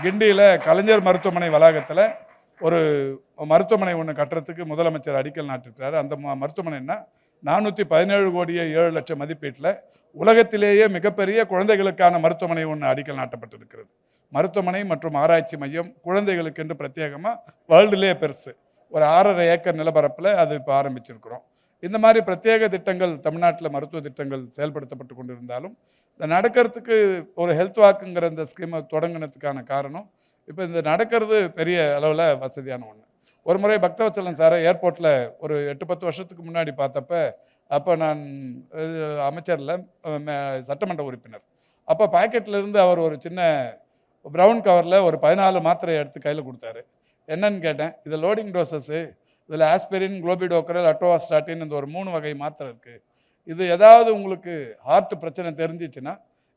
கிண்டியில் கலைஞர் மருத்துவமனை வளாகத்தில் ஒரு மருத்துவமனை ஒன்று கட்டுறதுக்கு முதலமைச்சர் அடிக்கல் நாட்டிருக்கிறாரு. அந்த மருத்துவமனைன்னா 417 கோடியே 7 லட்சம் மதிப்பீட்டில் உலகத்திலேயே மிகப்பெரிய குழந்தைகளுக்கான மருத்துவமனை ஒன்று அடிக்கல் நாட்டப்பட்டிருக்கிறது. மருத்துவமனை மற்றும் ஆராய்ச்சி மையம் குழந்தைகளுக்கு என்று பிரத்யேகமாக வேர்ல்டுலேயே பெருசு. ஒரு 6.5 ஏக்கர் நிலப்பரப்பில் அது இப்போ ஆரம்பிச்சிருக்கிறோம். இந்த மாதிரி பிரத்யேக திட்டங்கள் தமிழ்நாட்டில் மருத்துவ திட்டங்கள் செயல்படுத்தப்பட்டு கொண்டிருந்தாலும் இந்த நடக்கிறதுக்கு ஒரு ஹெல்த் வாக்குங்கிற இந்த ஸ்கீமை தொடங்கினதுக்கான காரணம் இப்போ இந்த நடக்கிறது பெரிய அளவில் வசதியான ஒன்று. ஒரு முறை பக்தவச்சலன் சாரை ஏர்போர்ட்டில் ஒரு 8-10 வருஷத்துக்கு முன்னாடி பார்த்தப்ப, அப்போ நான் அமைச்சரில் சட்டமன்ற உறுப்பினர். அப்போ பாக்கெட்லேருந்து அவர் ஒரு சின்ன ப்ரௌன் கவரில் ஒரு 14 மாத்திரையை எடுத்து கையில் கொடுத்தாரு. என்னன்னு கேட்டேன். இது லோடிங் டோசஸ்ஸு, இதில் ஆஸ்பிரின், குளோபிடோக்கரல், அட்டோவாஸ்டாட்டின் இந்த ஒரு 3 வகை மாத்திரை இருக்குது. இது ஏதாவது உங்களுக்கு ஹார்ட் பிரச்சனை தெரிஞ்சிச்சுன்னா,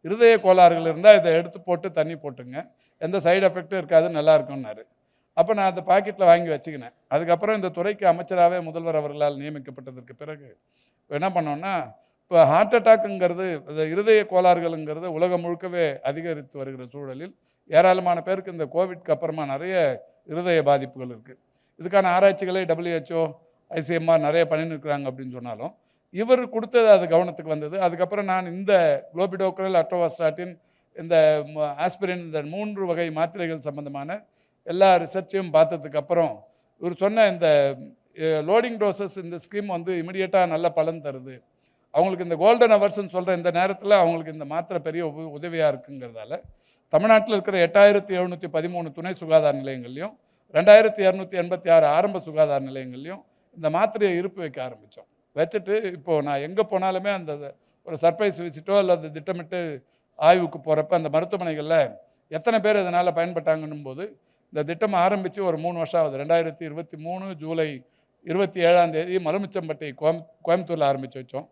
இருதய கோளாறுகள் இருந்தால் இதை எடுத்து போட்டு தண்ணி போட்டுங்க, எந்த சைடு எஃபெக்டும் இருக்காது, நல்லா இருக்கும்னாரு. அப்போ நான் அந்த பாக்கெட்டில் வாங்கி வச்சுக்கினேன். அதுக்கப்புறம் இந்த துறைக்கு அமைச்சராகவே முதல்வர் அவர்களால் நியமிக்கப்பட்டதற்கு பிறகு என்ன பண்ணோன்னா, இப்போ ஹார்ட் அட்டாக்குங்கிறது, இந்த இருதய கோளாறுகளுங்கிறது உலகம் முழுக்கவே அதிகரித்து வருகிற சூழலில் ஏராளமான பேருக்கு இந்த கோவிட்க்கு அப்புறமா நிறைய இருதய பாதிப்புகள் இருக்குது. இதுக்கான ஆராய்ச்சிகளை WHO, ICMR நிறைய பண்ணியிருக்கிறாங்க அப்படின்னு சொன்னாலும் இவர் கொடுத்தது அது கவனத்துக்கு வந்தது. அதுக்கப்புறம் நான் இந்த குளோபிடோக்கரல், அட்டோவாஸ்டாட்டின், இந்த ஆஸ்பிரின், இந்த 3 வகை மாத்திரைகள் சம்பந்தமான எல்லா ரிசர்ச்சையும் பார்த்ததுக்கு அப்புறம் இவர் சொன்ன இந்த லோடிங் டோசஸ் இந்த ஸ்கீம் வந்து இமிடியேட்டாக நல்ல பலன் தருது. அவங்களுக்கு இந்த கோல்டன் ஹவர்ஸ்ன்னு சொல்கிற இந்த நேரத்தில் அவங்களுக்கு இந்த மாத்திரை பெரிய உதவியாக இருக்குங்கிறதால தமிழ்நாட்டில் இருக்கிற 8713 துணை சுகாதார நிலையங்கள்லையும் 2286 ஆரம்ப சுகாதார நிலையங்கள்லையும் இந்த மாத்திரையை இருப்பு வைக்க ஆரம்பித்தோம். வச்சுட்டு இப்போது நான் எங்கே போனாலுமே அந்த ஒரு சர்ப்ரைஸ் விசிட்டோ அல்லது திட்டமிட்டு ஆய்வுக்கு போகிறப்ப அந்த மருத்துவமனைகளில் எத்தனை பேர் இதனால் பயன்பட்டாங்கன்னும் போது இந்த திட்டம் ஆரம்பித்து ஒரு 3 வருஷம் ஆகுது. 2023 ஜூலை 27ஆம் தேதி மலுமிச்சம்பட்டி கோயம்புத்தூரில் ஆரம்பித்து வச்சோம்.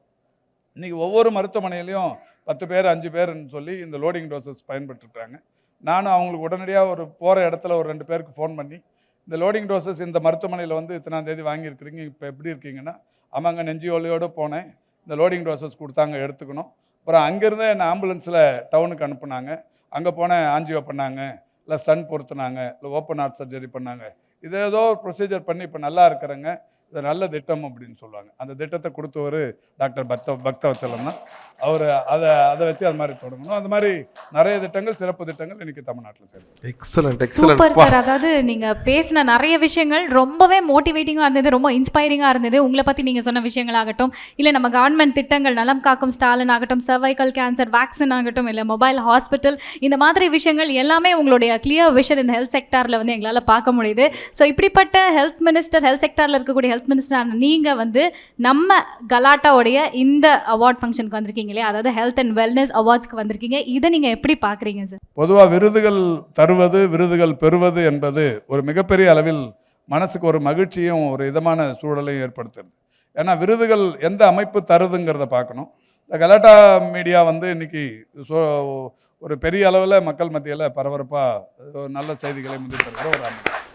இன்றைக்கி ஒவ்வொரு மருத்துவமனையிலையும் 10 பேர் 5 பேர்னு சொல்லி இந்த லோடிங் டோசஸ் பயன்பட்டுருக்காங்க. நானும் அவங்களுக்கு உடனடியாக ஒரு போகிற இடத்துல ஒரு 2 பேருக்கு ஃபோன் பண்ணி, இந்த லோடிங் டோசஸ் இந்த மருத்துவமனையில் வந்து இத்தனாம் தேதி வாங்கியிருக்கிறீங்க, இப்போ எப்படி இருக்கீங்கன்னா, ஆமாங்க நெஞ்சு ஒலியோடு போனேன், இந்த லோடிங் டோசஸ் கொடுத்தாங்க எடுத்துக்கணும். அப்புறம் அங்கேருந்தே என்னை ஆம்புலன்ஸில் டவுனுக்கு அனுப்புனாங்க. அங்கே போனேன், ஆஞ்சியோ பண்ணாங்க, இல்லை ஸ்டன் பொருத்துனாங்க, இல்லை ஓப்பன் ஹார்ட் சர்ஜரி பண்ணாங்க. இது ஏதோ ஒரு ப்ரொசீஜர் பண்ணி இப்போ நல்லா இருக்கிறேங்க, இது நல்ல திட்டம் அப்படின்னு சொல்லுவாங்க. அந்த திட்டத்தை கொடுத்தவர் டாக்டர் பக்தவச்சலம் தான். அவர் அதை வச்சு அது மாதிரி தொடங்கணும். அந்த மாதிரி நிறைய திட்டங்கள், சிறப்பு திட்டங்கள் இன்னைக்கு தமிழ்நாட்டில் செய்யணும். Excellent super sir. அதாவது நீங்கள் பேசின நிறைய விஷயங்கள் ரொம்பவே மோட்டிவேட்டிங்காக இருந்தது, ரொம்ப இன்ஸ்பைரிங்காக இருந்தது. உங்களை பற்றி நீங்கள் சொன்ன விஷயங்கள் ஆகட்டும், இல்லை நம்ம கவர்மெண்ட் திட்டங்கள், நலம் காக்கும் ஸ்டாலின் ஆகட்டும், சர்வைக்கல் கேன்சர் வேக்சின் ஆகட்டும், இல்லை மொபைல் ஹாஸ்பிட்டல், இந்த மாதிரி விஷயங்கள் எல்லாமே உங்களுடைய கிளியர் விஷன் இந்த ஹெல்த் செக்டாரில் வந்து எங்களால் பார்க்க முடியுது. ஸோ இப்படிப்பட்ட ஹெல்த் மினிஸ்டர், ஹெல்த் செக்டாரில் இருக்கக்கூடிய ஹெல்த் மினிஸ்டர் நீங்கள் வந்து நம்ம கலாட்டாவுடைய இந்த அவார்ட் ஃபங்க்ஷனுக்கு வந்திருக்கீங்க இல்லையா, அதாவது ஹெல்த் அண்ட் வெல்னஸ் அவார்ட்ஸ்க்கு வந்திருக்கீங்க. இதை நீங்கள் எப்படி பார்க்குறீங்க சார்? பொதுவாக விருதுகள் தருவது, விருதுகள் பெறுவது என்பது ஒரு மிகப்பெரிய அளவில் மனசுக்கு ஒரு மகிழ்ச்சியும் ஒரு இதமான சூழலையும் ஏற்படுத்துறது. ஏன்னா விருதுகள் எந்த அமைப்பு தருதுங்கிறத பார்க்கணும். இந்த கலாட்டா மீடியா வந்து இன்னைக்கு ஒரு பெரிய அளவில் மக்கள் மத்தியில் பரபரப்பாக நல்ல செய்திகளை முன்னிட்டு ஒரு அமைப்பு.